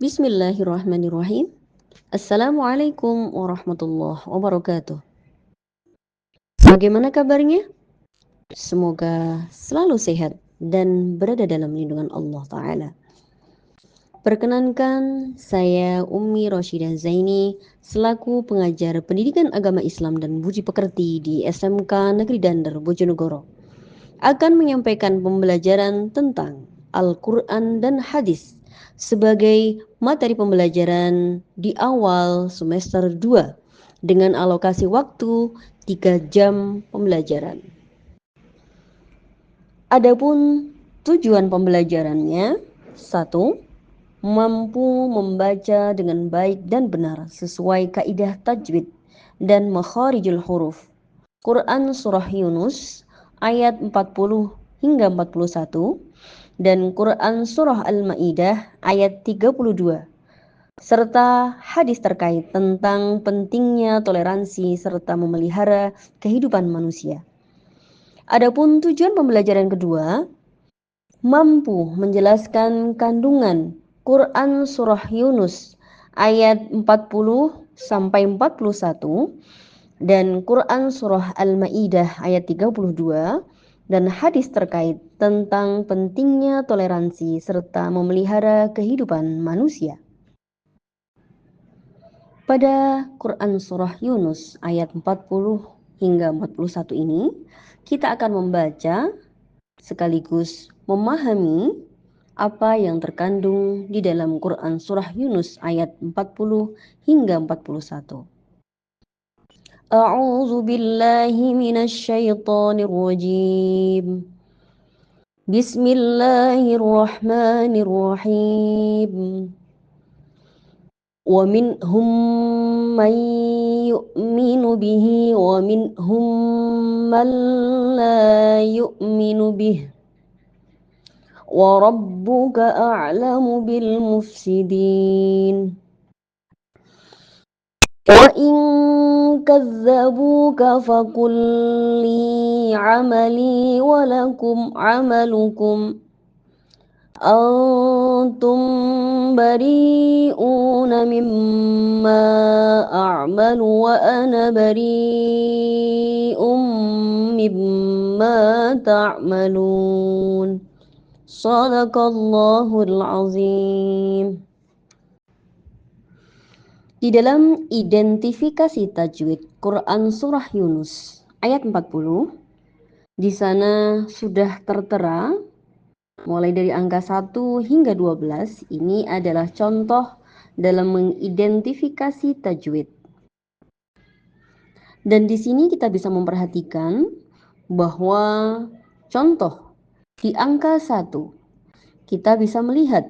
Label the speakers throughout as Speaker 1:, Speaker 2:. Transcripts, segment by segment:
Speaker 1: Bismillahirrahmanirrahim. Assalamualaikum warahmatullahi wabarakatuh. Bagaimana kabarnya? Semoga selalu sehat dan berada dalam lindungan Allah Ta'ala. Perkenankan, saya Ummi Roshidah Zaini selaku pengajar pendidikan agama Islam dan budi pekerti di SMK Negeri Dander, Bojonegoro akan menyampaikan pembelajaran tentang Al-Quran dan Hadis sebagai materi pembelajaran di awal semester 2 dengan alokasi waktu 3 jam pembelajaran. Adapun tujuan pembelajarannya, 1. Mampu membaca dengan baik dan benar sesuai kaidah tajwid dan makharijul huruf. Quran Surah Yunus ayat 40 hingga 41 dan Quran Surah Al-Ma'idah ayat 32 serta hadis terkait tentang pentingnya toleransi serta memelihara kehidupan manusia. Adapun tujuan pembelajaran kedua, mampu menjelaskan kandungan Quran Surah Yunus ayat 40 sampai 41 dan Quran Surah Al-Ma'idah ayat 32 dan hadis terkait tentang pentingnya toleransi serta memelihara kehidupan manusia. Pada Quran Surah Yunus ayat 40 hingga 41 ini, kita akan membaca sekaligus memahami apa yang terkandung di dalam Quran Surah Yunus ayat 40 hingga 41. A'udzu billahi minasy syaithanir rajim. Bismillahirrahmanirrahim. Wa minhum man yu'minu bihi wa minhum man la yu'minu bihi. Wa rabbuka a'lamu bil mufsidin. Wa in kadzabuka faqul li 'amali wa lakum 'amalukum antum bari'una mimma a'malu wa ana bari'um mimma ta'malun. Shadaqallahul azim. Di dalam identifikasi tajwid Quran Surah Yunus ayat 40, di sana sudah tertera mulai dari angka 1 hingga 12, ini adalah contoh dalam mengidentifikasi tajwid. Dan di sini kita bisa memperhatikan bahwa contoh di angka 1 kita bisa melihat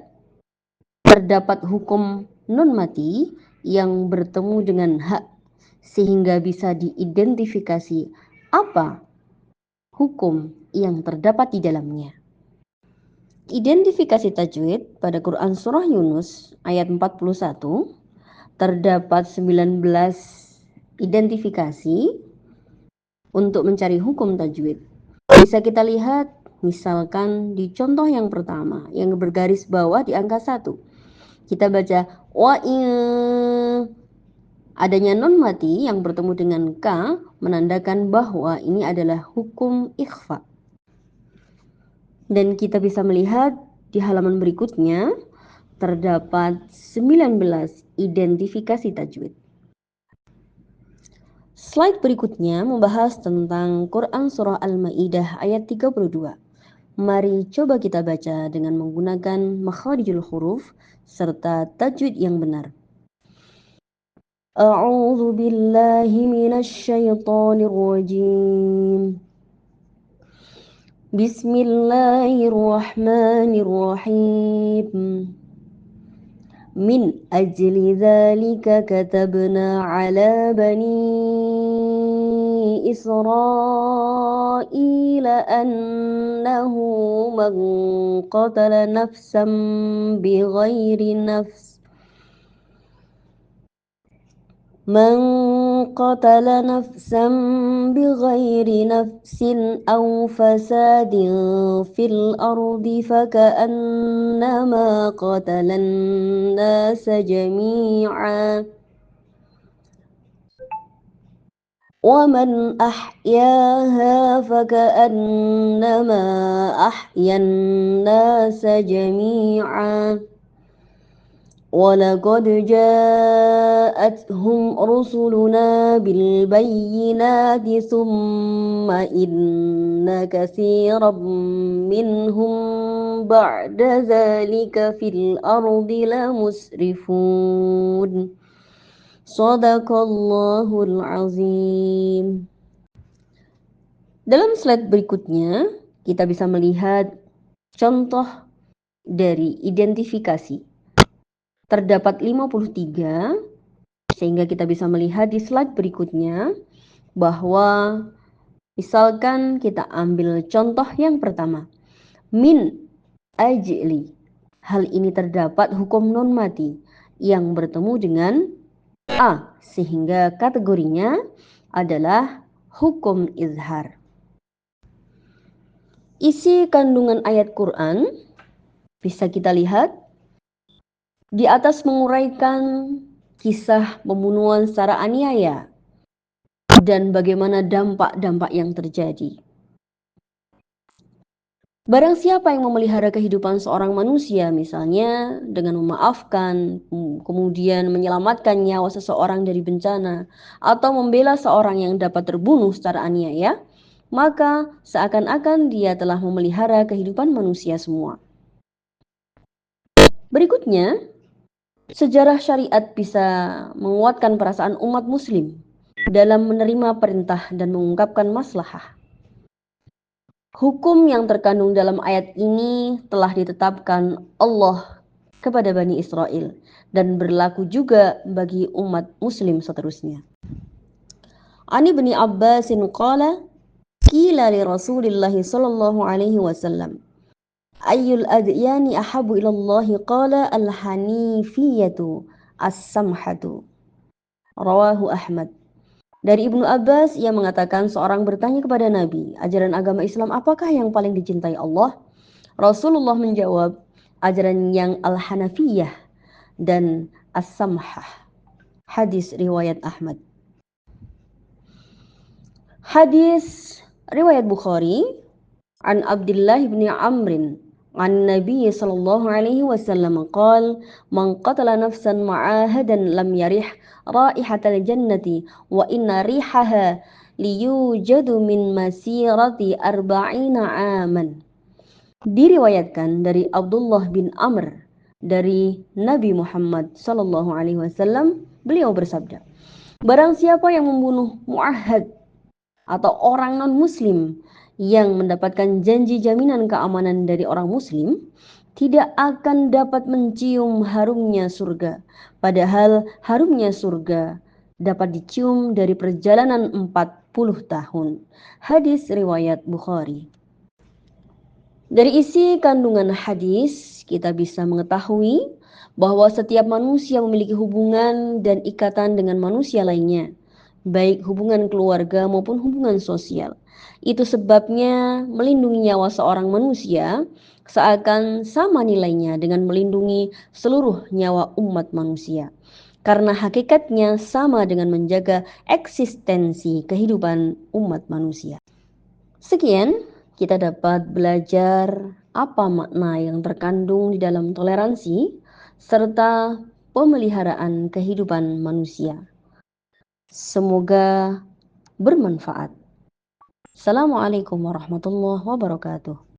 Speaker 1: terdapat hukum nun mati yang bertemu dengan hak sehingga bisa diidentifikasi apa hukum yang terdapat di dalamnya. Identifikasi tajwid pada Quran Surah Yunus ayat 41 terdapat 19 identifikasi untuk mencari hukum tajwid. Bisa kita lihat misalkan di contoh yang pertama yang bergaris bawah di angka 1. Kita baca wa in, adanya nun mati yang bertemu dengan ka menandakan bahwa ini adalah hukum ikhfa. Dan kita bisa melihat di halaman berikutnya terdapat 19 identifikasi tajwid. Slide berikutnya membahas tentang Quran Surah Al-Ma'idah ayat 32. Mari coba kita baca dengan menggunakan makharijul huruf serta tajwid yang benar. A'udzu billahi minasy syaithanir rajim. Bismillahirrahmanirrahim. Min ajli dzalika katabna ala bani Israila annahu man qatala nafsan bighairi nafs من قتل نفسا بغير نفس أو فساد في الأرض فكأنما قتل الناس جميعا ومن أحياها فكأنما أحيا الناس جميعا ولقد جاءتهم رسلنا بالبينات ثم إن كثيرا منهم بعد ذلك في الأرض لمسرفون Sadaqallahul azim. Dalam slide berikutnya, kita bisa melihat contoh dari identifikasi. Terdapat 53, sehingga kita bisa melihat di slide berikutnya bahwa misalkan kita ambil contoh yang pertama. Min ajli. Hal ini terdapat hukum non mati yang bertemu dengan A, sehingga kategorinya adalah hukum izhar. Isi kandungan ayat Quran bisa kita lihat di atas menguraikan kisah pembunuhan secara aniaya dan bagaimana dampak-dampak yang terjadi. Barang siapa yang memelihara kehidupan seorang manusia, misalnya dengan memaafkan, kemudian menyelamatkan nyawa seseorang dari bencana, atau membela seorang yang dapat terbunuh secara aniaya, maka seakan-akan dia telah memelihara kehidupan manusia semua. Berikutnya, sejarah syariat bisa menguatkan perasaan umat muslim dalam menerima perintah dan mengungkapkan maslahah. Hukum yang terkandung dalam ayat ini telah ditetapkan Allah kepada Bani Israel dan berlaku juga bagi umat muslim seterusnya. Ani bin Abbasin qala qila li Rasulillah sallallahu alaihi wasallam ayyul adyani ahabu ilallahi qala al-hanifiyatu as-samhatu rawahu Ahmad. Dari Ibnu Abbas, ia mengatakan seorang bertanya kepada Nabi, ajaran agama Islam apakah yang paling dicintai Allah? Rasulullah menjawab, ajaran yang al-Hanafiyah dan as-Samhah. Hadis riwayat Ahmad. Hadis riwayat Bukhari, an Abdullah bin Amrin, an Nabi sallallahu alaihi wasallam qala man qatala nafsan ma'ahadan lam yarih raihatal jannati wa inna rihaha liyujadu min masirati arba'ina aman. Diriwayatkan dari Abdullah bin Amr dari Nabi Muhammad sallallahu alaihi wasallam, beliau bersabda, barang siapa yang membunuh mu'ahad atau orang non-muslim yang mendapatkan janji jaminan keamanan dari orang muslim, tidak akan dapat mencium harumnya surga. Padahal harumnya surga dapat dicium dari perjalanan 40 tahun. Hadis riwayat Bukhari. Dari isi kandungan hadis, kita bisa mengetahui bahwa setiap manusia memiliki hubungan dan ikatan dengan manusia lainnya, baik hubungan keluarga maupun hubungan sosial. Itu sebabnya melindungi nyawa seorang manusia seakan sama nilainya dengan melindungi seluruh nyawa umat manusia. Karena hakikatnya sama dengan menjaga eksistensi kehidupan umat manusia. Sekian, kita dapat belajar apa makna yang terkandung di dalam toleransi serta pemeliharaan kehidupan manusia. Semoga bermanfaat. Assalamualaikum warahmatullahi wabarakatuh.